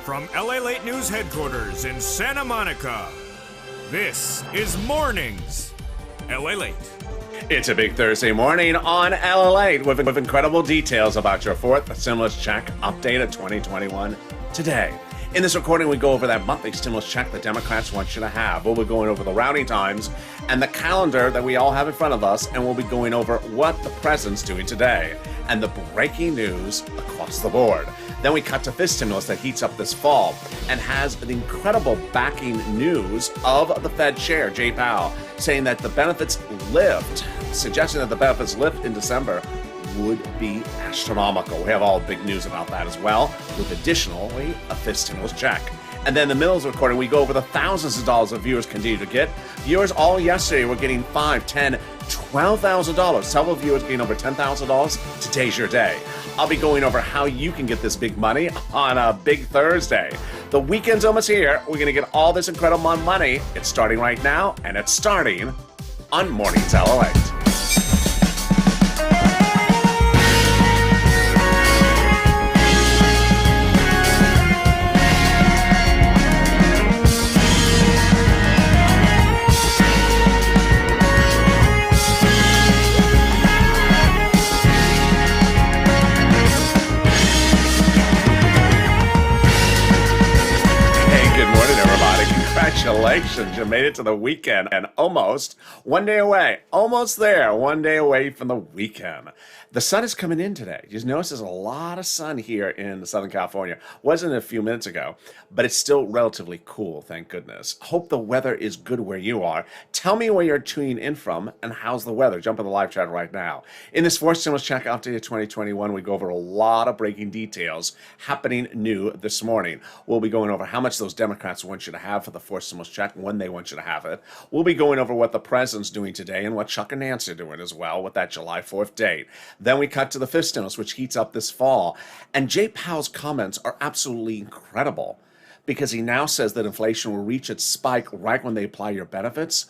From LALATE News Headquarters in Santa Monica, this is Mornings LALATE. It's a big Thursday morning on LALATE with incredible details about your fourth stimulus check update of 2021 today. In this recording, we go over that monthly stimulus check the Democrats want you to have. We'll be going over the routing times and the calendar that we all have in front of us, and we'll be going over what the president's doing today and the breaking news across the board. Then we cut to this stimulus that heats up this fall and has the incredible backing news of the Fed chair, Jay Powell, saying that the benefits lift, suggesting that the benefits lift in December would be astronomical. We have all big news about that as well, with additionally a fifth stimulus check. And then in the middle of the recording, we go over the thousands of dollars that viewers continue to get. Viewers all yesterday were getting $5,000, $10,000, $12,000. Several viewers getting over $10,000. Today's your day. I'll be going over how you can get this big money on a big Thursday. The weekend's almost here. We're going to get all this incredible money. It's starting right now, and it's starting on Mornings LALATE. Congratulations, you made it to the weekend and almost one day away. Almost there, one day away from the weekend. The sun is coming in today. You notice there's a lot of sun here in Southern California. Wasn't a few minutes ago, but it's still relatively cool, thank goodness. Hope the weather is good where you are. Tell me where you're tuning in from and how's the weather. Jump in the live chat right now. In this fourth stimulus check update of 2021, we go over a lot of breaking details happening new this morning. We'll be going over how much those Democrats want you to have for the fourth stimulus check, when they want you to have it. We'll be going over what the president's doing today and what Chuck and Nancy are doing as well with that July 4th date. Then we cut to the fifth stimulus, which heats up this fall. And Jay Powell's comments are absolutely incredible because he now says that inflation will reach its spike right when they apply your benefits.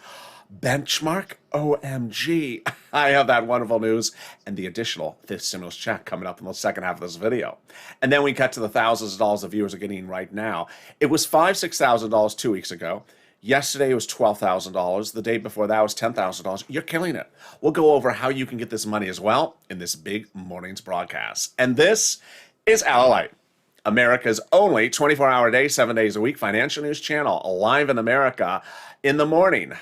Benchmark? OMG. I have that wonderful news and the additional fifth stimulus check coming up in the second half of this video. And then we cut to the thousands of dollars the viewers are getting right now. It was $5,000, $6,000 2 weeks ago. Yesterday it was $12,000. The day before that was $10,000. You're killing it. We'll go over how you can get this money as well in this big morning's broadcast. And this is LALATE, America's only 24-hour day, 7 days a week financial news channel, live in America in the morning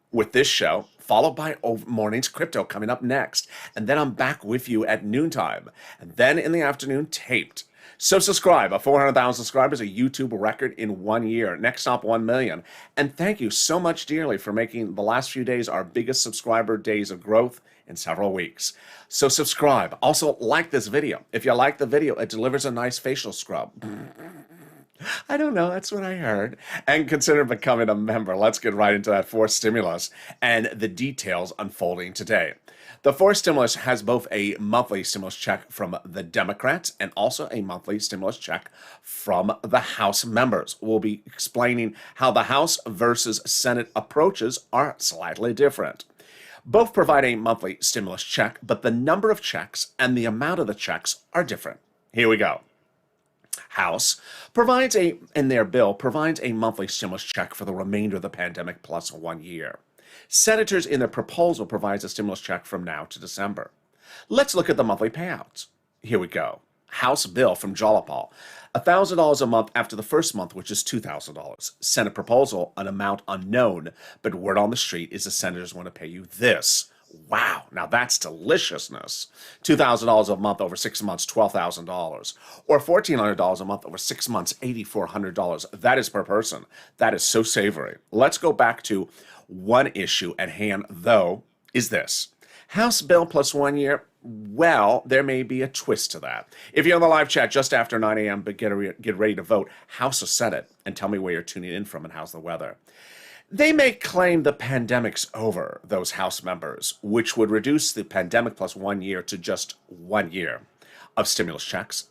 with this show, followed by Morning's Crypto coming up next. And then I'm back with you at noontime. And then in the afternoon, taped. So subscribe. 400,000 subscribers, a YouTube record in 1 year. Next stop, 1 million. And thank you so much dearly for making the last few days our biggest subscriber days of growth in several weeks. So subscribe. Also, like this video. If you like the video, it delivers a nice facial scrub. I don't know, that's what I heard. And consider becoming a member. Let's get right into that fourth stimulus and the details unfolding today. The fourth stimulus has both a monthly stimulus check from the Democrats and also a monthly stimulus check from the House members. We'll be explaining how the House versus Senate approaches are slightly different. Both provide a monthly stimulus check, but the number of checks and the amount of the checks are different. Here we go. House provides in their bill provides a monthly stimulus check for the remainder of the pandemic plus 1 year. Senators in their proposal provides a stimulus check from now to December. Let's look at the monthly payouts. Here we go. House bill from Jalopal, $1,000 a month after the first month, which is $2,000. Senate proposal, an amount unknown, but word on the street is the senators want to pay you this. Wow, now that's deliciousness. $2,000 a month over 6 months, $12,000. Or $1,400 a month over 6 months, $8,400. That is per person. That is so savory. Let's go back to one issue at hand, though, is this. House bill plus 1 year, well, there may be a twist to that. If you're on the live chat just after 9 a.m., but get ready to vote, House or Senate, and tell me where you're tuning in from and how's the weather. They may claim the pandemic's over, those House members, which would reduce the pandemic plus 1 year to just 1 year of stimulus checks.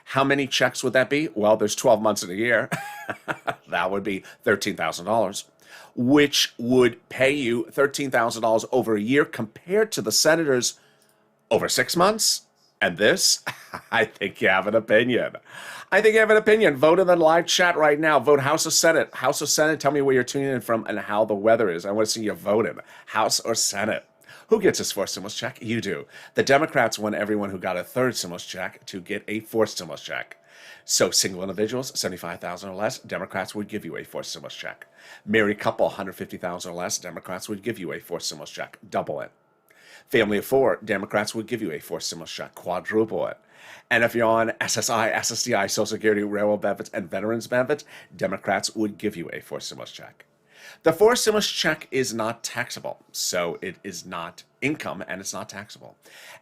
How many checks would that be? Well, there's 12 months in a year. That would be $13,000, which would pay you $13,000 over a year compared to the senators over 6 months And this, I think you have an opinion. I think you have an opinion. Vote in the live chat right now. Vote House or Senate. House or Senate, tell me where you're tuning in from and how the weather is. I want to see you voting. House or Senate. Who gets his fourth stimulus check? You do. The Democrats want everyone who got a third stimulus check to get a fourth stimulus check. So single individuals, 75,000 or less, Democrats would give you a fourth stimulus check. Married couple, 150,000 or less, Democrats would give you a fourth stimulus check. Double it. Family of four, Democrats would give you a fourth stimulus check. Quadruple it. And if you're on SSI, SSDI, Social Security, railroad benefits, and veterans benefits, Democrats would give you a fourth stimulus check. The fourth stimulus check is not taxable, so it is not income and it's not taxable.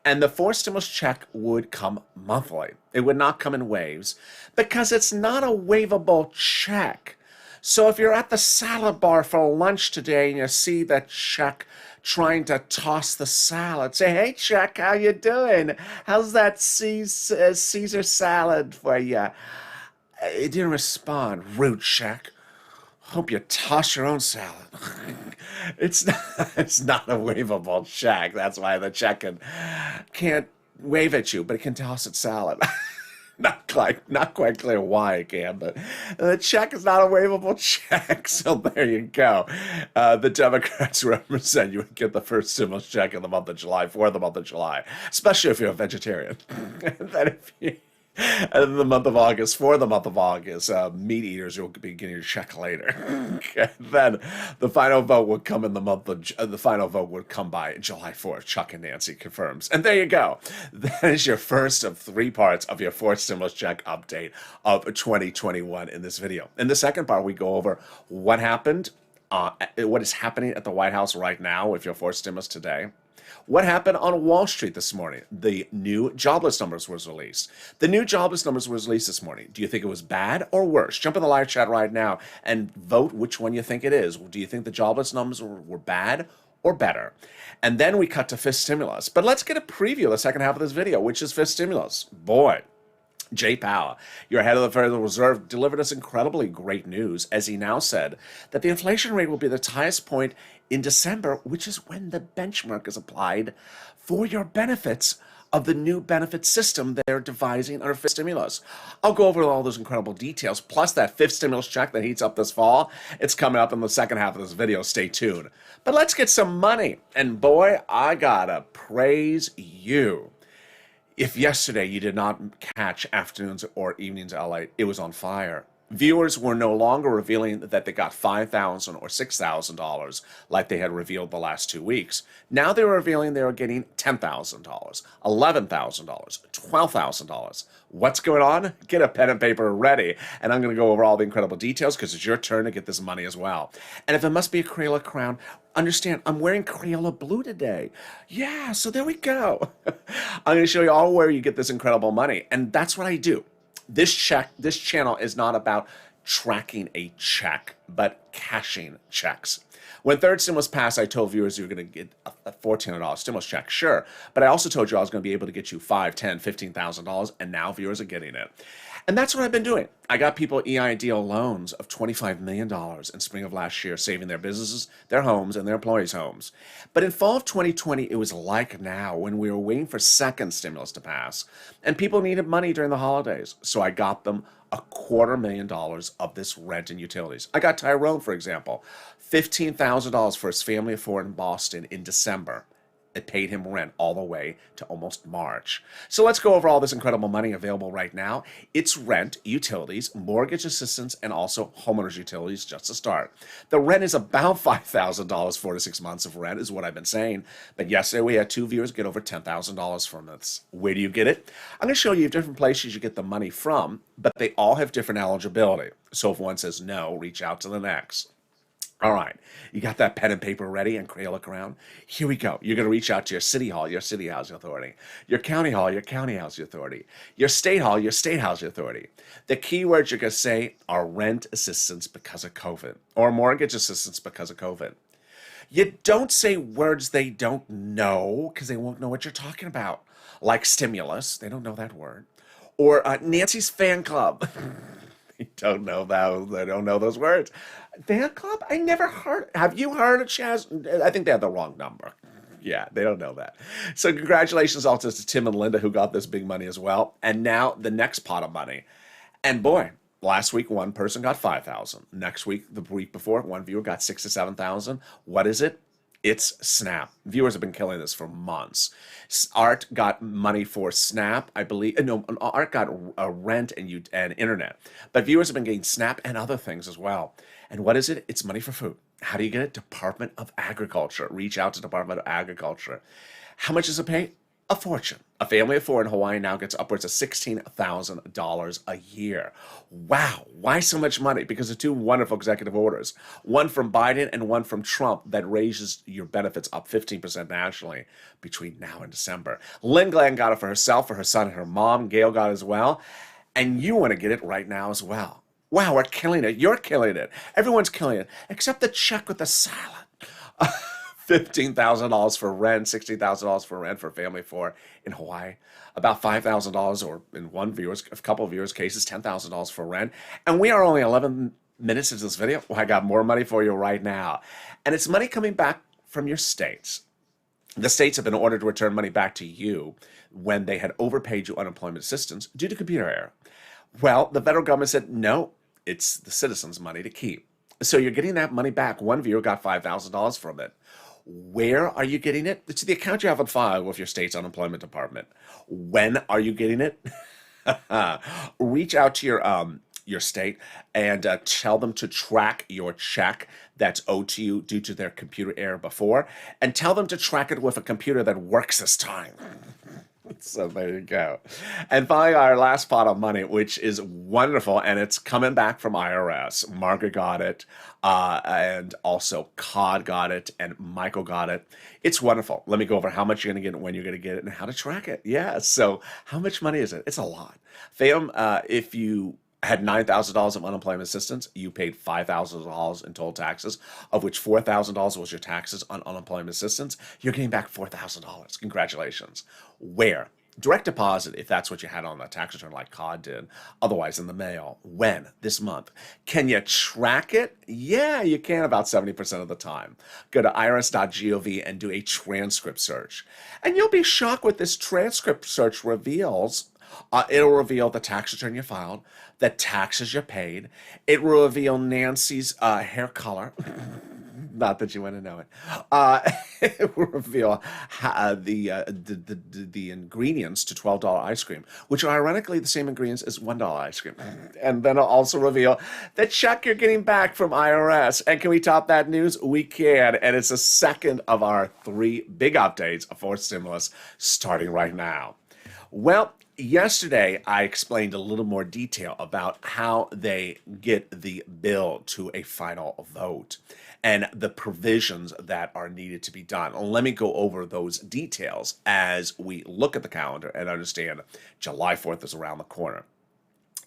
And the fourth stimulus check would come monthly. It would not come in waves because it's not a waivable check. So if you're at the salad bar for lunch today and you see that check trying to toss the salad, say, "Hey, check, how you doing? How's that Caesar salad for you?" It didn't respond. Rude check. Hope you toss your own salad. It's not a waivable check. That's why the check can't wave at you, but it can toss its salad. Not quite clear why it can, but the check is not a waivable check. So there you go. The Democrats represent you would get the first stimulus check in the month of July for the month of July, especially if you're a vegetarian. And then if you and the month of August, for the month of August, meat eaters will be getting your check later. Okay. Then the final vote would come in the month of, the final vote would come by July 4th. Chuck and Nancy confirms. And there you go. That is your first of three parts of your fourth stimulus check update of 2021 in this video. In the second part, we go over what happened, what is happening at the White House right now with your fourth stimulus today. What happened on Wall Street this morning? The new jobless numbers was released. The new jobless numbers was released this morning. Do you think it was bad or worse? Jump in the live chat right now and vote which one you think it is. Do you think the jobless numbers were bad or better? And then we cut to fifth stimulus. But let's get a preview of the second half of this video, which is fifth stimulus. Boy. Jay Powell, your head of the Federal Reserve, delivered us incredibly great news as he now said that the inflation rate will be the highest point in December, which is when the benchmark is applied for your benefits of the new benefit system they're devising under fifth stimulus. I'll go over all those incredible details, plus that fifth stimulus check that heats up this fall. It's coming up in the second half of this video. Stay tuned. But let's get some money. And boy, I gotta praise you. If yesterday you did not catch afternoons or evenings LA, it was on fire. Viewers were no longer revealing that they got $5,000 or $6,000 like they had revealed the last 2 weeks. Now they were revealing they were getting $10,000, $11,000, $12,000. What's going on? Get a pen and paper ready, and I'm going to go over all the incredible details because it's your turn to get this money as well. And if it must be a Crayola crown, understand, I'm wearing Crayola blue today. Yeah, so there we go. I'm going to show you all where you get this incredible money, and that's what I do. This channel is not about tracking a check, but cashing checks. When third stimulus passed, I told viewers you were going to get a $1,400 stimulus check, sure. But I also told you I was going to be able to get you $5,000, $10,000, $15,000, and now viewers are getting it. And that's what I've been doing. I got people EIDL loans of $25 million in spring of last year, saving their businesses, their homes, and their employees' homes. But in fall of 2020, it was like now when we were waiting for second stimulus to pass, and people needed money during the holidays. So I got them $250,000 of this rent and utilities. I got Tyrone, for example, $15,000 for his family of four in Boston in December. It paid him rent all the way to almost March. So let's go over all this incredible money available right now. It's rent, utilities, mortgage assistance, and also homeowners utilities just to start. The rent is about $5,000, 4 to 6 months of rent is what I've been saying. But yesterday we had 2 viewers get over $10,000 from this. Where do you get it? I'm going to show you different places you get the money from, but they all have different eligibility. So if one says no, reach out to the next. All right, you got that pen and paper ready and Crayola crown? Here we go. You're going to reach out to your city hall, your city housing authority, your county hall, your county housing authority, your state hall, your state housing authority. The keywords you're going to say are rent assistance because of COVID or mortgage assistance because of COVID. You don't say words they don't know because they won't know what you're talking about, like stimulus. They don't know that word. Or Nancy's fan club. They don't know that. They don't know those words. Fan club? I never heard. Have you heard of Chaz? I think they have the wrong number. Yeah, they don't know that. So congratulations also to Tim and Linda who got this big money as well. And now the next pot of money. And boy, last week one person got 5,000. Next week, the week before, one viewer got 6 to 7,000. What is it? It's Snap. Viewers have been killing this for months. Art got money for Snap, I believe. No, Art got rent and internet. But viewers have been getting Snap and other things as well. And what is it? It's money for food. How do you get it? Department of Agriculture. Reach out to Department of Agriculture. How much does it pay? A fortune. A family of 4 in Hawaii now gets upwards of $16,000 a year. Wow. Why so much money? Because of 2 wonderful executive orders. One from Biden and one from Trump that raises your benefits up 15% nationally between now and December. Lynn Glenn got it for herself, for her son, and her mom. Gail got it as well. And you want to get it right now as well. Wow, we're killing it. You're killing it. Everyone's killing it, except the check with the salad. $15,000 for rent, $16,000 for rent for a family of 4 in Hawaii, about $5,000, or in a couple of viewers' cases, $10,000 for rent. And we are only 11 minutes into this video. Well, I got more money for you right now. And it's money coming back from your states. The states have been ordered to return money back to you when they had overpaid you unemployment assistance due to computer error. Well, the federal government said, no, it's the citizens' money to keep. So you're getting that money back. One viewer got $5,000 from it. Where are you getting it? It's the account you have on file with your state's unemployment department. When are you getting it? Reach out to your state and tell them to track your check that's owed to you due to their computer error before, and tell them to track it with a computer that works this time. So there you go. And finally, our last pot of money, which is wonderful, and it's coming back from IRS. Margaret got it, and also Cod got it, and Michael got it. It's wonderful. Let me go over how much you're going to get, when you're going to get it, and how to track it. Yeah, so how much money is it? It's a lot. Fam, if you had $9,000 of unemployment assistance, you paid $5,000 in total taxes, of which $4,000 was your taxes on unemployment assistance. You're getting back $4,000. Congratulations. Where? Direct deposit, if that's what you had on the tax return like COD did. Otherwise, in the mail. When? This month. Can you track it? Yeah, you can about 70% of the time. Go to irs.gov and do a transcript search. And you'll be shocked what this transcript search reveals. It'll reveal the tax return you filed, the taxes you paid. It will reveal Nancy's hair color. Not that you want to know it. It will reveal the ingredients to $12 ice cream, which are ironically the same ingredients as $1 ice cream. And then it'll also reveal the check you're getting back from IRS. And can we top that news? We can. And it's the second of our 3 big updates for stimulus starting right now. Well, yesterday I explained a little more detail about how they get the bill to a final vote and the provisions that are needed to be done. Let me go over those details as we look at the calendar and understand July 4th is around the corner.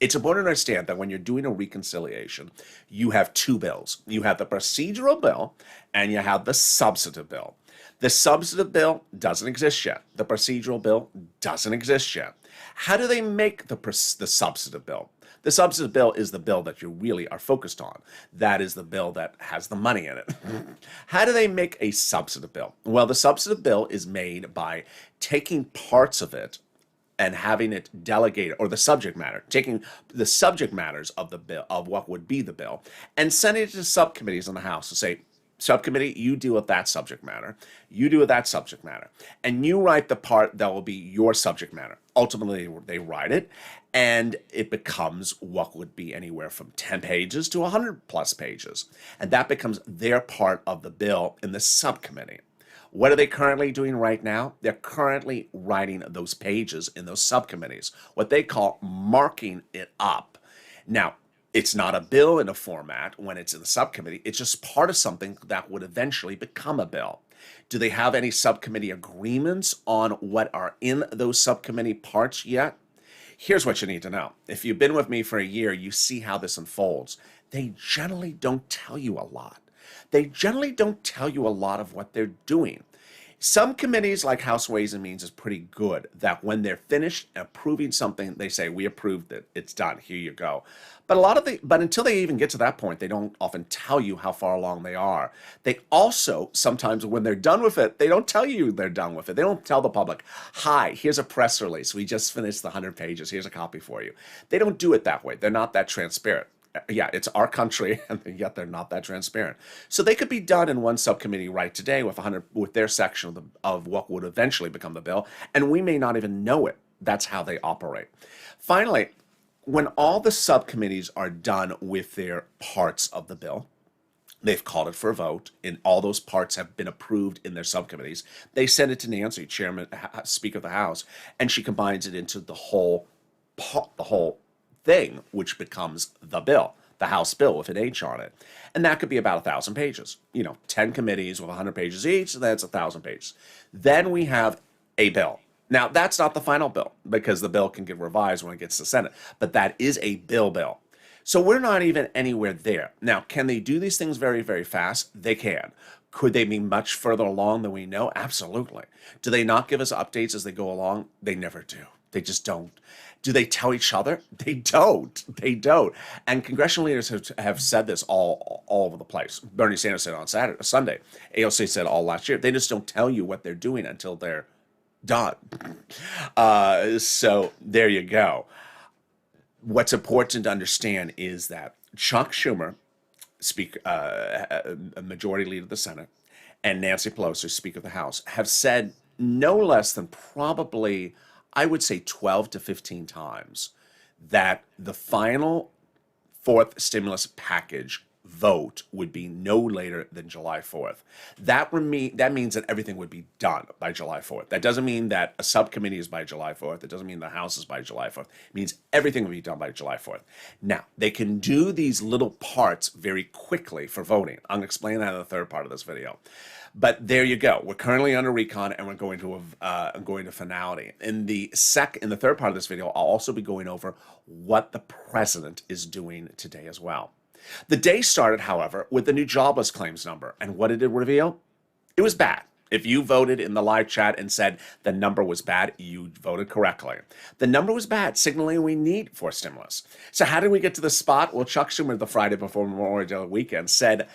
It's important to understand that when you're doing a reconciliation, you have 2 bills. You have the procedural bill and you have the substantive bill. The substantive bill doesn't exist yet. The procedural bill doesn't exist yet. How do they make the substantive bill? The substantive bill is the bill that you really are focused on. That is the bill that has the money in it. How do they make a substantive bill? Well, the substantive bill is made by taking parts of it and having it delegated, or the subject matter, taking the subject matters of the bill, of what would be the bill, and sending it to subcommittees in the House to say, subcommittee, you deal with that subject matter. You deal with that subject matter. And you write the part that will be your subject matter. Ultimately, they write it, and it becomes what would be anywhere from 10 pages to 100 plus pages. And that becomes their part of the bill in the subcommittee. What are they currently doing right now? They're currently writing those pages in those subcommittees, what they call marking it up. Now, it's not a bill in a format when it's in the subcommittee. It's just part of something that would eventually become a bill. Do they have any subcommittee agreements on what are in those subcommittee parts yet? Here's what you need to know. If you've been with me for a year, you see how this unfolds. They generally don't tell you a lot. They generally don't tell you a lot of what they're doing. Some committees, like House Ways and Means, is pretty good that when they're finished approving something, they say, we approved it, it's done, here you go. But until they even get to that point, they don't often tell you how far along they are. They also, sometimes when they're done with it, they don't tell you they're done with it. They don't tell the public, hi, here's a press release. We just finished the 100 pages. Here's a copy for you. They don't do it that way. They're not that transparent. Yeah, it's our country, and yet they're not that transparent. So they could be done in one subcommittee right today with their section of what would eventually become the bill, and we may not even know it. That's how they operate. Finally, when all the subcommittees are done with their parts of the bill, they've called it for a vote, and all those parts have been approved in their subcommittees. They send it to Nancy, Speaker of the House, and she combines it into the whole thing, which becomes the bill, the House bill with an H on it. And that could be about 1,000 pages. 10 committees with 100 pages each, that's 1,000 pages. Then we have a bill. Now, that's not the final bill, because the bill can get revised when it gets to the Senate, but that is a bill. So we're not even anywhere there. Now, can they do these things very, very fast? They can. Could they be much further along than we know? Absolutely. Do they not give us updates as they go along? They never do. They just don't. Do they tell each other? They don't. They don't. And congressional leaders have said this all over the place. Bernie Sanders said on Sunday. AOC said all last year. They just don't tell you what they're doing until they're done. So there you go. What's important to understand is that Chuck Schumer, a majority leader of the Senate, and Nancy Pelosi, Speaker of the House, have said no less than probably, I would say 12 to 15 times, that the final fourth stimulus package vote would be no later than July 4th. That means that everything would be done by July 4th. That doesn't mean that a subcommittee is by July 4th. It doesn't mean the House is by July 4th. It means everything will be done by July 4th. Now, they can do these little parts very quickly for voting. I'm going to explain that in the third part of this video. But there you go. We're currently under recon, and we're going to finality. In the third part of this video, I'll also be going over what the president is doing today as well. The day started, however, with the new jobless claims number. And what did it reveal? It was bad. If you voted in the live chat and said the number was bad, you voted correctly. The number was bad, signaling we need for stimulus. So how did we get to this spot? Well, Chuck Schumer, the Friday before Memorial Day weekend, said,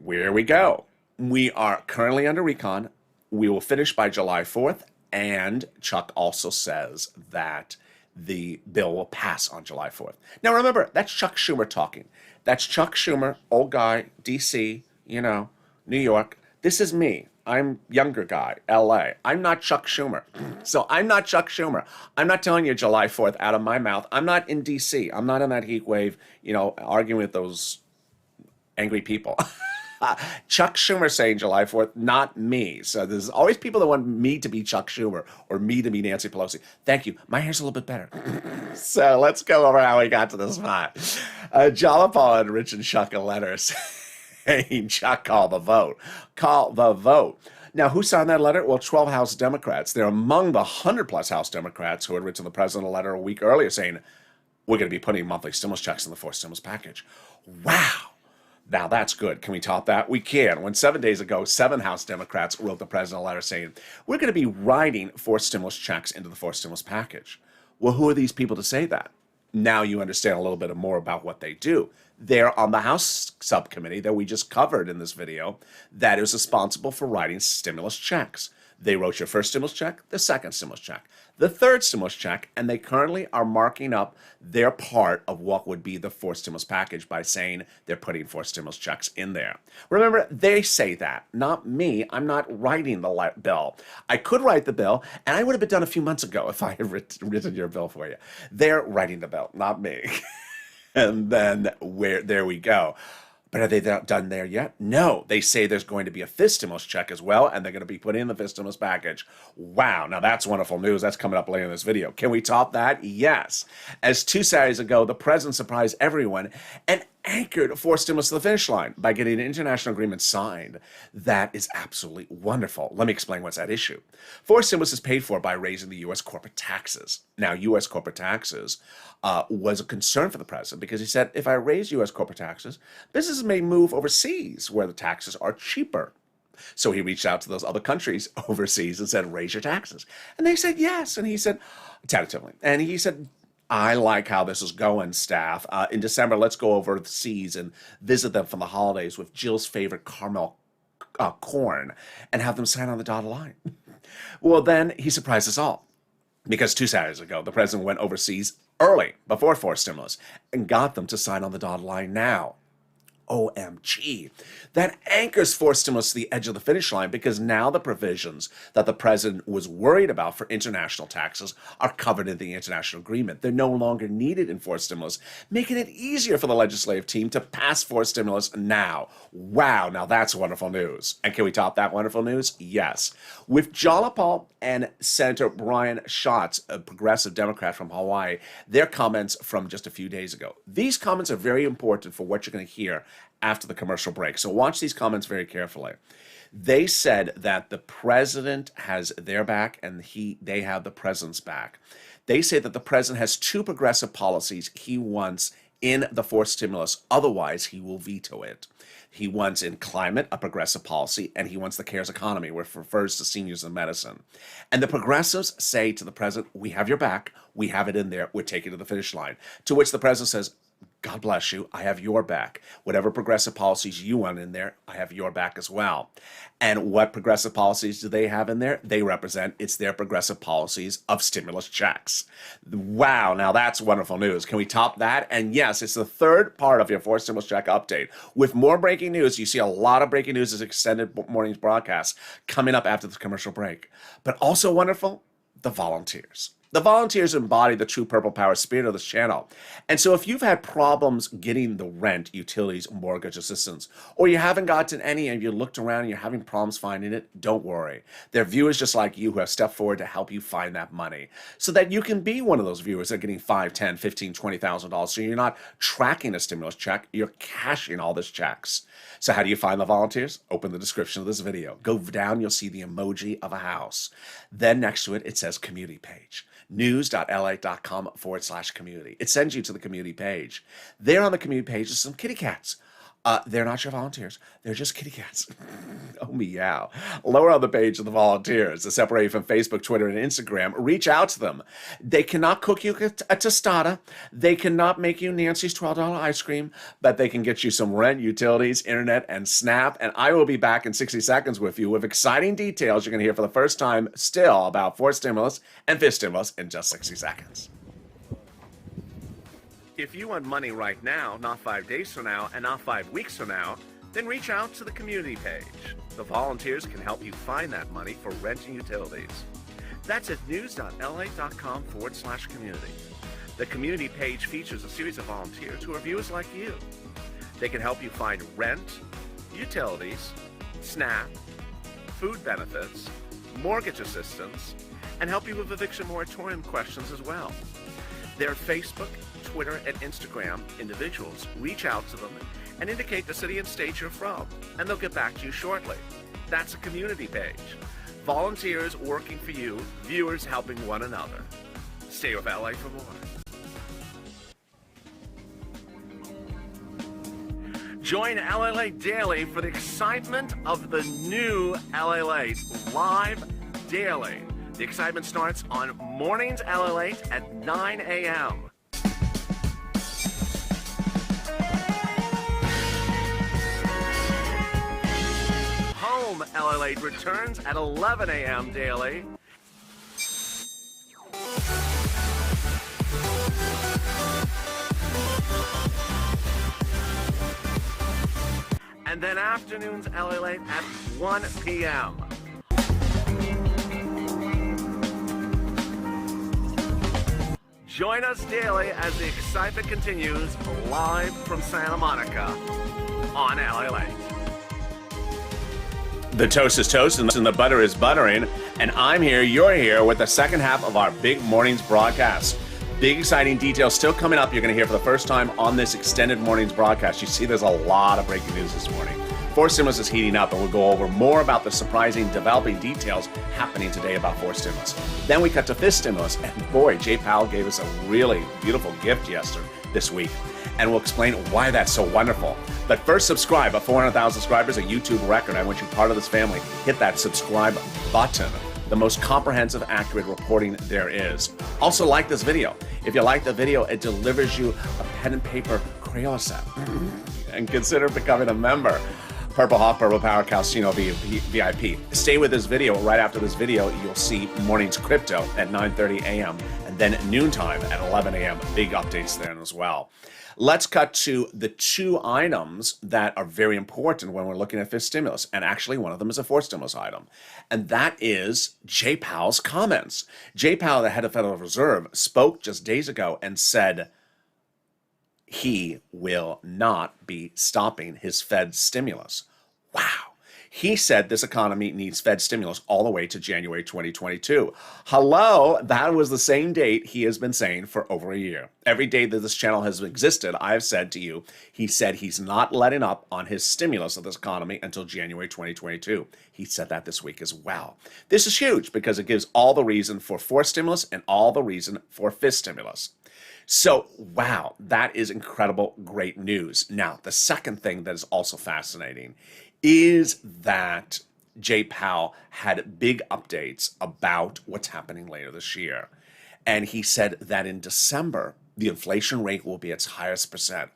here we go. We are currently under recon. We will finish by July 4th. And Chuck also says that the bill will pass on July 4th. Now, remember, that's Chuck Schumer talking. That's Chuck Schumer, old guy, D.C., New York. This is me. I'm younger guy, L.A. I'm not Chuck Schumer. So I'm not Chuck Schumer. I'm not telling you July 4th out of my mouth. I'm not in D.C. I'm not in that heat wave, arguing with those angry people. Chuck Schumer saying July 4th, not me. So there's always people that want me to be Chuck Schumer or me to be Nancy Pelosi. Thank you. My hair's a little bit better. So let's go over how we got to this spot. Jalapal and Rich and Chuck a letter saying, Chuck, call the vote. Call the vote. Now, who signed that letter? Well, 12 House Democrats. They're among the 100-plus House Democrats who had written the president a letter a week earlier saying, we're going to be putting monthly stimulus checks in the fourth stimulus package. Wow. Now, that's good. Can we top that? We can. When 7 days ago, 7 House Democrats wrote the president a letter saying, we're going to be writing fourth stimulus checks into the fourth stimulus package. Well, who are these people to say that? Now you understand a little bit more about what they do. They're on the House subcommittee that we just covered in this video that is responsible for writing stimulus checks. They wrote your first stimulus check, the second stimulus check, the third stimulus check, and they currently are marking up their part of what would be the fourth stimulus package by saying they're putting fourth stimulus checks in there. Remember, they say that, not me. I'm not writing the bill. I could write the bill, and I would have been done a few months ago if I had written your bill for you. They're writing the bill, not me. And then there we go. But are they not done there yet? No. They say there's going to be a fifth stimulus check as well, and they're going to be put in the fifth stimulus package. Wow. Now, that's wonderful news. That's coming up later in this video. Can we top that? Yes. As 2 Saturdays ago, the president surprised everyone and anchored fourth stimulus to the finish line by getting an international agreement signed. That is absolutely wonderful. Let me explain what's at issue. Fourth stimulus is paid for by raising the U.S. corporate taxes. Now, U.S. corporate taxes was a concern for the president because he said, if I raise U.S. corporate taxes, businesses may move overseas where the taxes are cheaper. So he reached out to those other countries overseas and said, raise your taxes. And they said yes. And he said, tentatively. And he said, I like how this is going, staff. In December, let's go overseas and visit them for the holidays with Jill's favorite caramel corn and have them sign on the dotted line. Well, then he surprised us all, because 2 Saturdays ago, the president went overseas early, before forced stimulus, and got them to sign on the dotted line now. OMG. That anchors forced stimulus to the edge of the finish line, because now the provisions that the president was worried about for international taxes are covered in the international agreement. They're no longer needed in forced stimulus, making it easier for the legislative team to pass forced stimulus now. Wow, now that's wonderful news. And can we top that wonderful news? Yes. With Jalapal and Senator Brian Schatz, a progressive Democrat from Hawaii, their comments from just a few days ago. These comments are very important for what you're going to hear after the commercial break. So watch these comments very carefully. They said that the president has their back and they have the president's back. They say that the president has 2 progressive policies he wants in the forced stimulus. Otherwise, he will veto it. He wants in climate a progressive policy, and he wants the CARES economy, which refers to seniors in medicine. And the progressives say to the president, we have your back. We have it in there. We're taking it to the finish line. To which the president says, God bless you. I have your back. Whatever progressive policies you want in there, I have your back as well. And what progressive policies do they have in there? They represent, it's their progressive policies of stimulus checks. Wow, now that's wonderful news. Can we top that? And yes, it's the third part of your forced stimulus check update. With more breaking news, you see a lot of breaking news as extended morning's broadcast coming up after the commercial break. But also wonderful, the volunteers. The volunteers embody the true purple power spirit of this channel. And so if you've had problems getting the rent, utilities, mortgage assistance, or you haven't gotten any and you looked around and you're having problems finding it, don't worry. There are viewers just like you who have stepped forward to help you find that money so that you can be one of those viewers that are getting $5, $10, $15, $20,000. So you're not tracking a stimulus check, you're cashing all these checks. So how do you find the volunteers? Open the description of this video. Go down, you'll see the emoji of a house. Then next to it, it says community page. news.lalate.com/community. It sends you to the community page. There on the community page is some kitty cats. They're not your volunteers. They're just kitty cats. Oh, meow. Lower on the page of the volunteers, the separated from Facebook, Twitter, and Instagram. Reach out to them. They cannot cook you a tostada. They cannot make you Nancy's $12 ice cream, but they can get you some rent, utilities, internet, and Snap. And I will be back in 60 seconds with you with exciting details you're going to hear for the first time still about forced stimulus and fifth stimulus in just 60 seconds. If you want money right now, not 5 days from now, and not 5 weeks from now, then reach out to the community page. The volunteers can help you find that money for rent and utilities. That's at news.lalate.com/community. The community page features a series of volunteers who are viewers like you. They can help you find rent, utilities, SNAP, food benefits, mortgage assistance, and help you with eviction moratorium questions as well. Their Facebook, Twitter, and Instagram individuals reach out to them and indicate the city and state you're from, and they'll get back to you shortly. That's a community page. Volunteers working for you, viewers helping one another. Stay with LA for more. Join LALATE Daily for the excitement of the new LALATE live daily. The excitement starts on Mornings LALATE at 9 a.m. Home LALATE returns at 11 a.m. daily. And then afternoons LALATE at 1 p.m. Join us daily as the excitement continues live from Santa Monica on LALATE. The toast is toast and the butter is buttering, and I'm here, you're here with the second half of our Big Mornings broadcast. Big exciting details still coming up you're going to hear for the first time on this extended mornings broadcast. You see there's a lot of breaking news this morning. Fourth stimulus is heating up, and we'll go over more about the surprising developing details happening today about fourth stimulus. Then we cut to fifth stimulus, and boy, Jay Powell gave us a really beautiful gift this week, and we'll explain why that's so wonderful. But first, subscribe. At 400,000 subscribers, a YouTube record. I want you part of this family. Hit that subscribe button. The most comprehensive, accurate reporting there is. Also, like this video. If you like the video, it delivers you a pen and paper Crayola set. And consider becoming a member. Purple Hawk, Purple Power, Calcino VIP. Stay with this video. Right after this video, you'll see Mornings Crypto at 9:30 a.m. and then noontime at 11 a.m. Big updates then as well. Let's cut to the two items that are very important when we're looking at fifth stimulus. And actually, one of them is a fourth stimulus item. And that is Jay Powell's comments. Jay Powell, the head of Federal Reserve, spoke just days ago and said he will not be stopping his Fed stimulus. Wow. He said this economy needs Fed stimulus all the way to January 2022. Hello, that was the same date he has been saying for over a year. Every day that this channel has existed, I've said to you, he said he's not letting up on his stimulus of this economy until January 2022. He said that this week as well. This is huge because it gives all the reason for fourth stimulus and all the reason for fifth stimulus. So, wow, that is incredible, great news. Now, the second thing that is also fascinating is that Jay Powell had big updates about what's happening later this year. And he said that in December, the inflation rate will be its highest percent.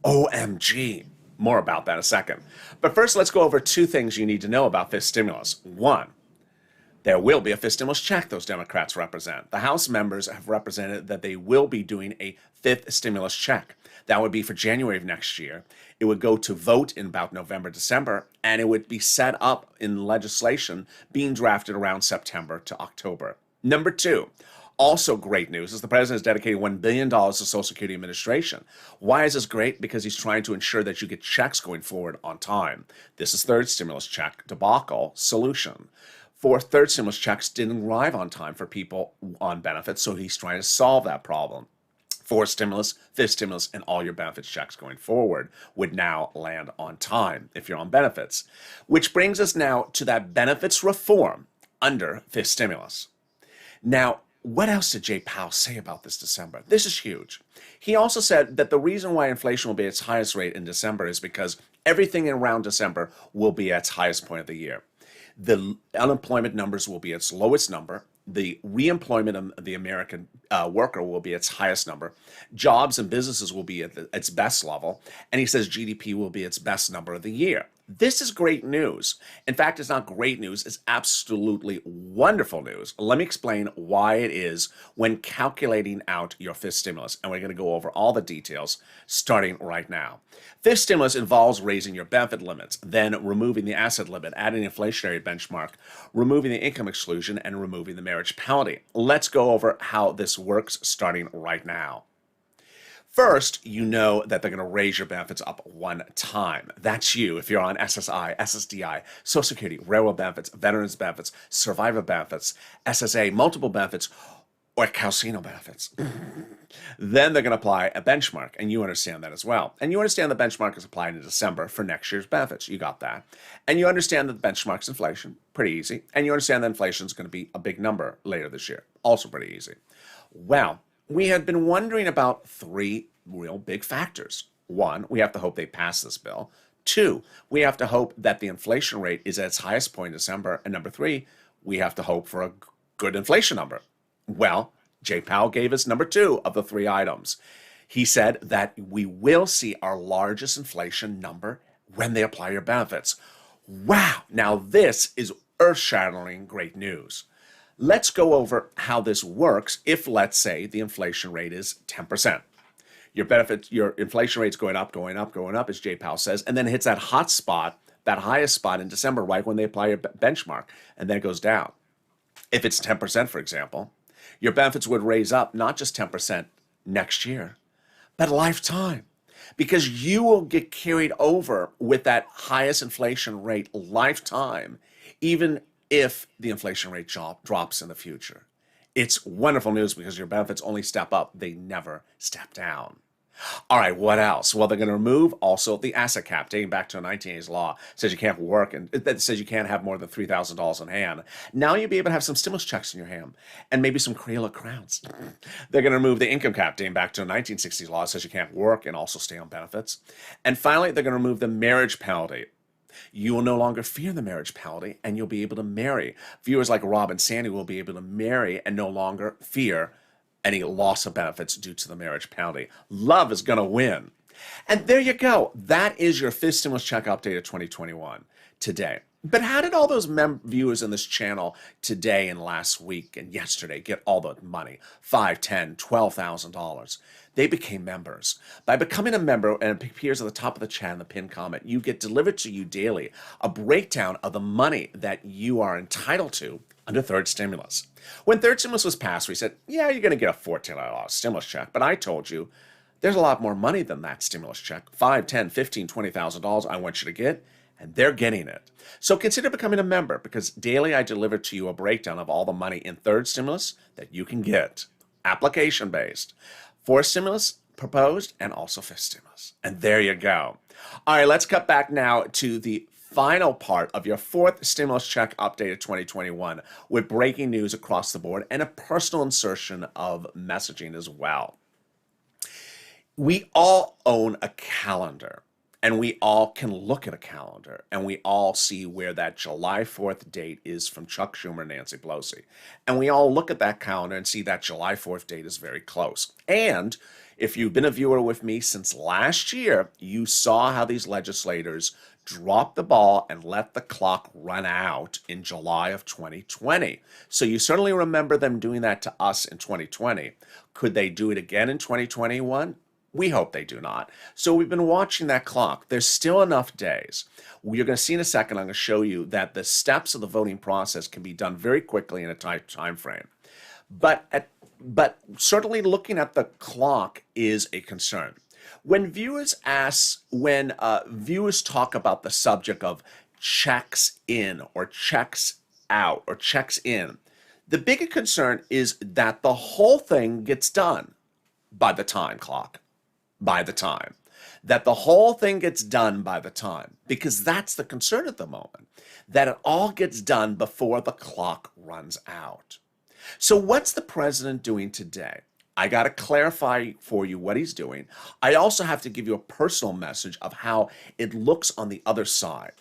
OMG. More about that in a second. But first, let's go over two things you need to know about fifth stimulus. One, there will be a fifth stimulus check those Democrats represent. The House members have represented that they will be doing a fifth stimulus check. That would be for January of next year. It would go to vote in about November, December, and it would be set up in legislation being drafted around September to October. Number two, also great news, is the president has dedicated $1 billion to Social Security Administration. Why is this great? Because he's trying to ensure that you get checks going forward on time. This is third stimulus check debacle solution. Fourth, third stimulus checks didn't arrive on time for people on benefits, so he's trying to solve that problem. Fourth stimulus, fifth stimulus, and all your benefits checks going forward would now land on time if you're on benefits. Which brings us now to that benefits reform under fifth stimulus. Now, what else did Jay Powell say about this December? This is huge. He also said that the reason why inflation will be at its highest rate in December is because everything around December will be at its highest point of the year. The unemployment numbers will be its lowest number. The reemployment of the American worker will be its highest number. Jobs and businesses will be at its best level. And he says GDP will be its best number of the year. This is great news. In fact, it's not great news. It's absolutely wonderful news. Let me explain why it is when calculating out your fifth stimulus. And we're going to go over all the details starting right now. Fifth stimulus involves raising your benefit limits, then removing the asset limit, adding an inflationary benchmark, removing the income exclusion, and removing the marriage penalty. Let's go over how this works starting right now. First, you know that they're going to raise your benefits up one time. That's you if you're on SSI, SSDI, Social Security, railroad benefits, veterans benefits, survivor benefits, SSA, multiple benefits, or Calcino benefits. Then they're going to apply a benchmark, and you understand that as well. And you understand the benchmark is applied in December for next year's benefits. You got that. And you understand that the benchmark's inflation. Pretty easy. And you understand that inflation is going to be a big number later this year. Also pretty easy. Well, we had been wondering about three real big factors. One, we have to hope they pass this bill. Two, we have to hope that the inflation rate is at its highest point in December. And number three, we have to hope for a good inflation number. Well, Jay Powell gave us number two of the three items. He said that we will see our largest inflation number when they apply your benefits. Wow, now this is earth-shattering great news. Let's go over how this works if, let's say, the inflation rate is 10%. Your inflation rate's going up, as Jay Powell says, and then it hits that hot spot, that highest spot in December, right when they apply your benchmark, and then it goes down. If it's 10%, for example, your benefits would raise up not just 10% next year, but a lifetime. Because you will get carried over with that highest inflation rate lifetime, even if the inflation rate drops in the future. It's wonderful news because your benefits only step up, they never step down. All right, what else? Well, they're going to remove also the asset cap dating back to a 1980s law. Says you can't work and that says you can't have more than $3,000 in hand. Now you'll be able to have some stimulus checks in your hand and maybe some Crayola crowns. They're going to remove the income cap dating back to a 1960s law. That says you can't work and also stay on benefits. And finally, they're going to remove the marriage penalty. You will no longer fear the marriage penalty and you'll be able to marry. Viewers like Rob and Sandy will be able to marry and no longer fear any loss of benefits due to the marriage penalty. Love is going to win. And there you go. That is your fifth stimulus check update of 2021 today. But how did all those viewers in this channel today and last week and yesterday get all the money? $5, $10, $12,000. They became members. By becoming a member, and it appears at the top of the chat in the pinned comment, you get delivered to you daily a breakdown of the money that you are entitled to under third stimulus. When third stimulus was passed, we said, yeah, you're going to get a $14 stimulus check. But I told you, there's a lot more money than that stimulus check. $5, $10, $15, $20,000 I want you to get, and they're getting it. So consider becoming a member because daily I deliver to you a breakdown of all the money in third stimulus that you can get, application-based. Fourth stimulus proposed, and also fifth stimulus. And there you go. All right, let's cut back now to the final part of your fourth stimulus check update of 2021 with breaking news across the board and a personal insertion of messaging as well. We all own a calendar and we all can look at a calendar and we all see where that July 4th date is from Chuck Schumer and Nancy Pelosi. And we all look at that calendar and see that July 4th date is very close. And if you've been a viewer with me since last year, you saw how these legislators dropped the ball and let the clock run out in July of 2020. So you certainly remember them doing that to us in 2020. Could they do it again in 2021? We hope they do not. So we've been watching that clock. There's still enough days. You're going to see in a second, I'm going to show you that the steps of the voting process can be done very quickly in a tight time frame. But certainly looking at the clock is a concern. When viewers talk about the subject of checks in or checks out or checks in, the bigger concern is that the whole thing gets done by the time clock, by the time. That the whole thing gets done by the time, because that's the concern at the moment, that it all gets done before the clock runs out. So what's the president doing today? I got to clarify for you what he's doing. I also have to give you a personal message of how it looks on the other side.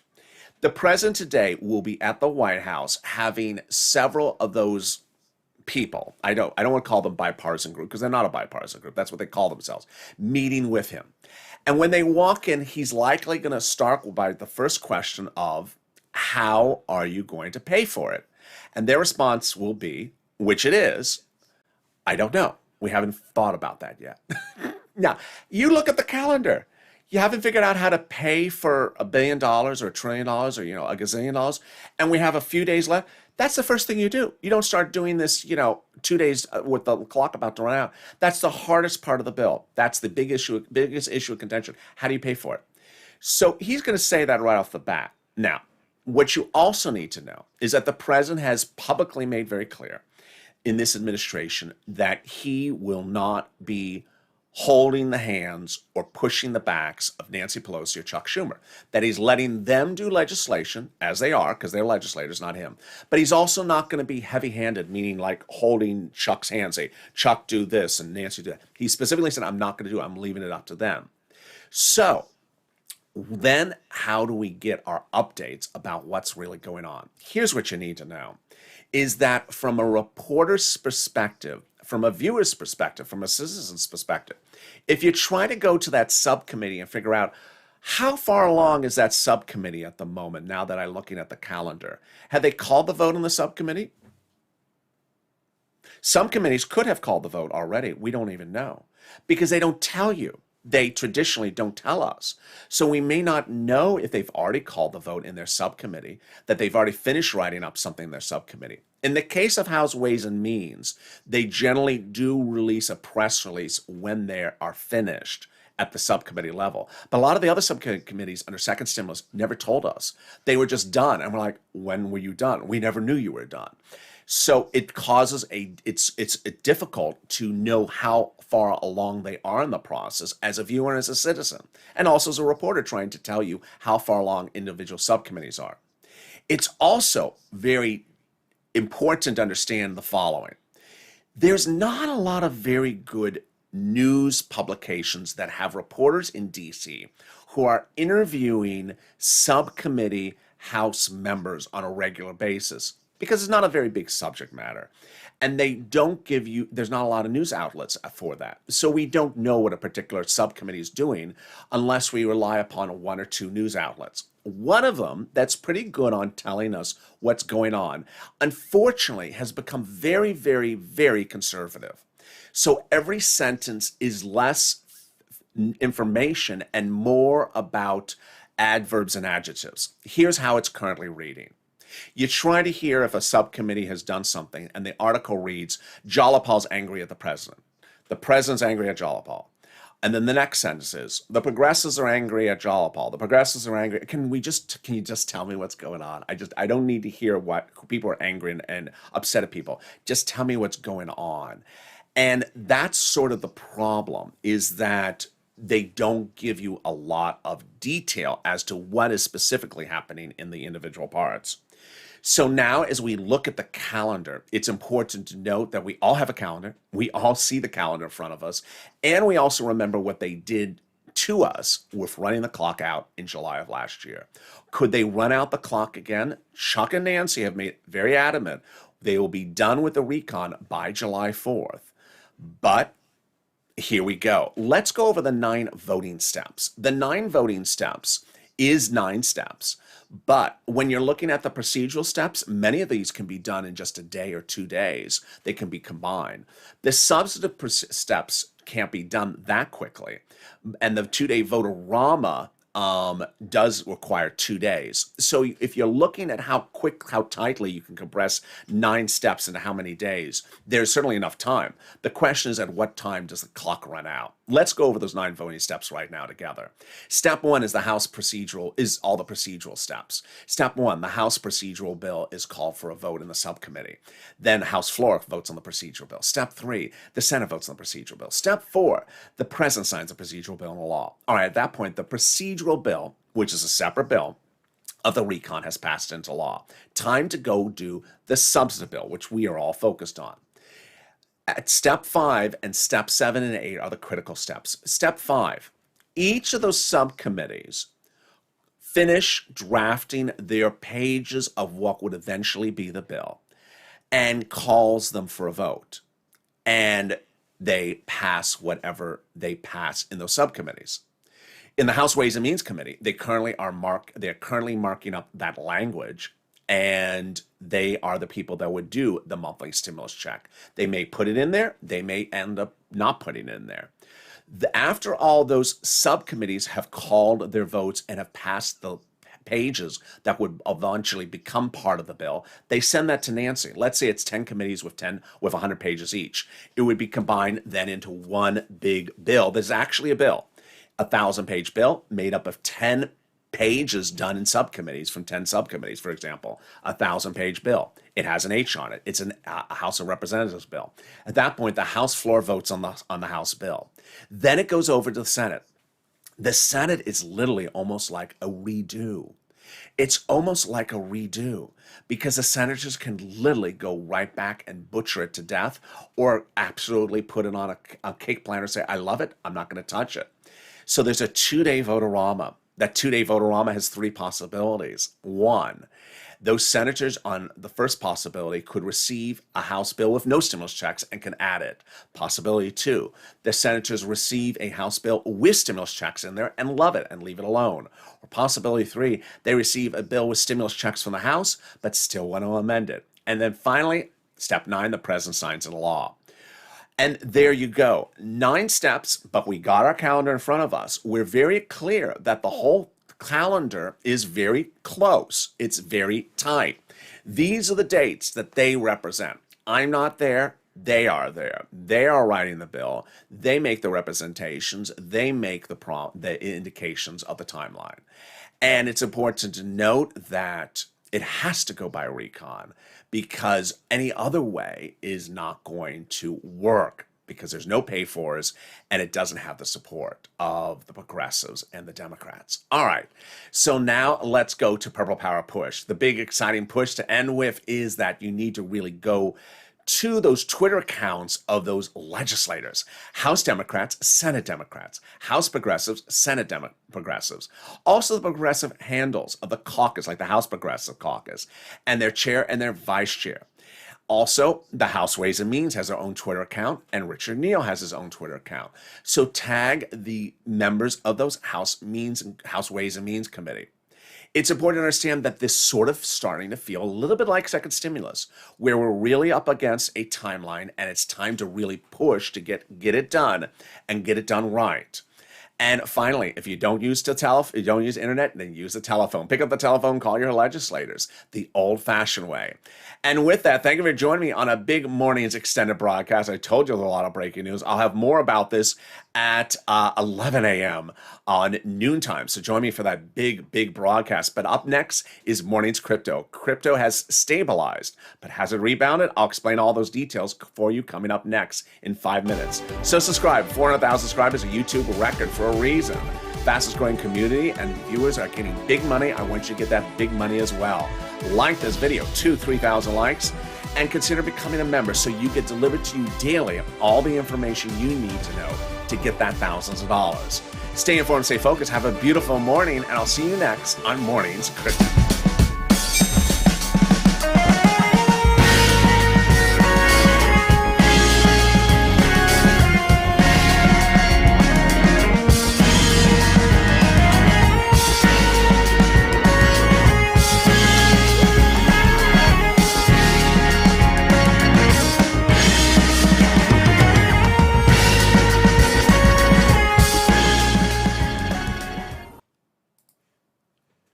The president today will be at the White House having several of those people, I don't want to call them bipartisan group because they're not a bipartisan group. That's what they call themselves, meeting with him. And when they walk in, he's likely going to start by the first question of, how are you going to pay for it? And their response will be, which it is, I don't know. We haven't thought about that yet. Now, you look at the calendar. You haven't figured out how to pay for $1 billion or $1 trillion or, a gazillion dollars, and we have a few days left. That's the first thing you do. You don't start doing this, 2 days with the clock about to run out. That's the hardest part of the bill. That's the biggest issue of contention. How do you pay for it? So he's going to say that right off the bat. Now, what you also need to know is that the president has publicly made very clear in this administration that he will not be holding the hands or pushing the backs of Nancy Pelosi or Chuck Schumer, that he's letting them do legislation, as they are, because they're legislators, not him. But he's also not going to be heavy-handed, meaning like holding Chuck's hand, say, Chuck, do this, and Nancy, do that. He specifically said, I'm not going to do it. I'm leaving it up to them. So then how do we get our updates about what's really going on? Here's what you need to know, is that from a reporter's perspective, from a viewer's perspective, from a citizen's perspective, if you try to go to that subcommittee and figure out how far along is that subcommittee at the moment, now that I'm looking at the calendar, have they called the vote on the subcommittee? Some committees could have called the vote already. We don't even know because they don't tell you. They traditionally don't tell us. So we may not know if they've already called the vote in their subcommittee, that they've already finished writing up something in their subcommittee. In the case of House Ways and Means, they generally do release a press release when they are finished at the subcommittee level. But a lot of the other subcommittees under second stimulus never told us. They were just done. And we're like, when were you done? We never knew you were done. So it causes it's difficult to know how far along they are in the process as a viewer and as a citizen, and also as a reporter trying to tell you how far along individual subcommittees are. It's also very important to understand the following. There's not a lot of very good news publications that have reporters in DC who are interviewing subcommittee House members on a regular basis because it's not a very big subject matter. And they don't give you, there's not a lot of news outlets for that. So we don't know what a particular subcommittee is doing unless we rely upon one or two news outlets. One of them that's pretty good on telling us what's going on, unfortunately, has become very, very, very conservative. So every sentence is less information and more about adverbs and adjectives. Here's how it's currently reading. You try to hear if a subcommittee has done something, and the article reads, Jalapal's angry at the president. The president's angry at Jalapal. And then the next sentence is, the progressives are angry at Jalapal. The progressives are angry. Can you just tell me what's going on? I don't need to hear what people are angry and upset at people. Just tell me what's going on. And that's sort of the problem, is that they don't give you a lot of detail as to what is specifically happening in the individual parts. So now as we look at the calendar, it's important to note that we all have a calendar. We all see the calendar in front of us. And we also remember what they did to us with running the clock out in July of last year. Could they run out the clock again? Chuck and Nancy have made very adamant they will be done with the recon by July 4th. But here we go. Let's go over the 9 voting steps. The 9 voting steps is 9 steps. But when you're looking at the procedural steps, many of these can be done in just a day or 2 days. They can be combined. The substantive steps can't be done that quickly. And the 2-day vote-a-rama does require 2 days. So if you're looking at how tightly you can compress 9 steps into how many days, there's certainly enough time. The question is, at what time does the clock run out? Let's go over those 9 voting steps right now together. Step 1 is all the procedural steps. Step 1, the House procedural bill is called for a vote in the subcommittee. Then House floor votes on the procedural bill. Step 3, the Senate votes on the procedural bill. Step 4, the President signs a procedural bill into law. All right, at that point, the procedural bill, which is a separate bill of the recon, has passed into law. Time to go do the substantive bill, which we are all focused on. At step 5 and step 7 and 8 are the critical steps. Step 5, each of those subcommittees finish drafting their pages of what would eventually be the bill and calls them for a vote. And they pass whatever they pass in those subcommittees. In the House Ways and Means Committee, they're currently marking up that language, and they are the people that would do the monthly stimulus check. They may put it in there. They may end up not putting it in there. After all those subcommittees have called their votes and have passed the pages that would eventually become part of the bill, they send that to Nancy. Let's say it's 10 committees with 100 pages each. It would be combined then into one big bill. There's actually a bill, a 1,000-page bill made up of 10 pages done in subcommittees from 10 subcommittees, for example, a 1,000-page bill. It has an H on it. It's a House of Representatives bill. At that point, the House floor votes on the House bill. Then it goes over to the Senate. The Senate is literally almost like a redo. It's almost like a redo because the senators can literally go right back and butcher it to death, or absolutely put it on a cake platter and say, I love it, I'm not going to touch it. So there's a 2-day vote-a-rama. That 2-day vote-a-rama has 3 possibilities. 1, those senators on the first possibility could receive a House bill with no stimulus checks and can add it. Possibility 2, the senators receive a House bill with stimulus checks in there and love it and leave it alone. Or possibility 3, they receive a bill with stimulus checks from the House but still want to amend it. And then finally, step 9, the president signs into law. And there you go. 9 steps, but we got our calendar in front of us. We're very clear that the whole calendar is very close. It's very tight. These are the dates that they represent. I'm not there. They are there. They are writing the bill. They make the representations. They make the indications of the timeline. And it's important to note that It has to go by recon because any other way is not going to work because there's no pay-fors and it doesn't have the support of the progressives and the Democrats. All right, so now let's go to Purple Power Push. The big exciting push to end with is that you need to really go to those Twitter accounts of those legislators, House Democrats, Senate Democrats, House Progressives, Senate Progressives, also the progressive handles of the caucus, like the House Progressive Caucus, and their chair and their vice chair. Also, the House Ways and Means has their own Twitter account, and Richard Neal has his own Twitter account. So tag the members of those House Ways and Means committee. It's important to understand that this sort of starting to feel a little bit like second stimulus, where we're really up against a timeline and it's time to really push to get it done and get it done right. And finally, if you don't use internet, then use the telephone. Pick up the telephone, call your legislators, the old-fashioned way. And with that, thank you for joining me on a big morning's extended broadcast. I told you there's a lot of breaking news. I'll have more about this at 11 a.m. on noontime. So join me for that big broadcast. But up next is Morning's Crypto. Crypto has stabilized, but has it rebounded? I'll explain all those details for you coming up next in 5 minutes. So subscribe. 400,000 subscribers, a YouTube record for a reason. Fastest growing community and viewers are getting big money. I want you to get that big money as well. Like this video, 3,000 likes, and consider becoming a member so you get delivered to you daily all the information you need to know to get that thousands of dollars. Stay informed, stay focused, have a beautiful morning, and I'll see you next on Morning's Crypto.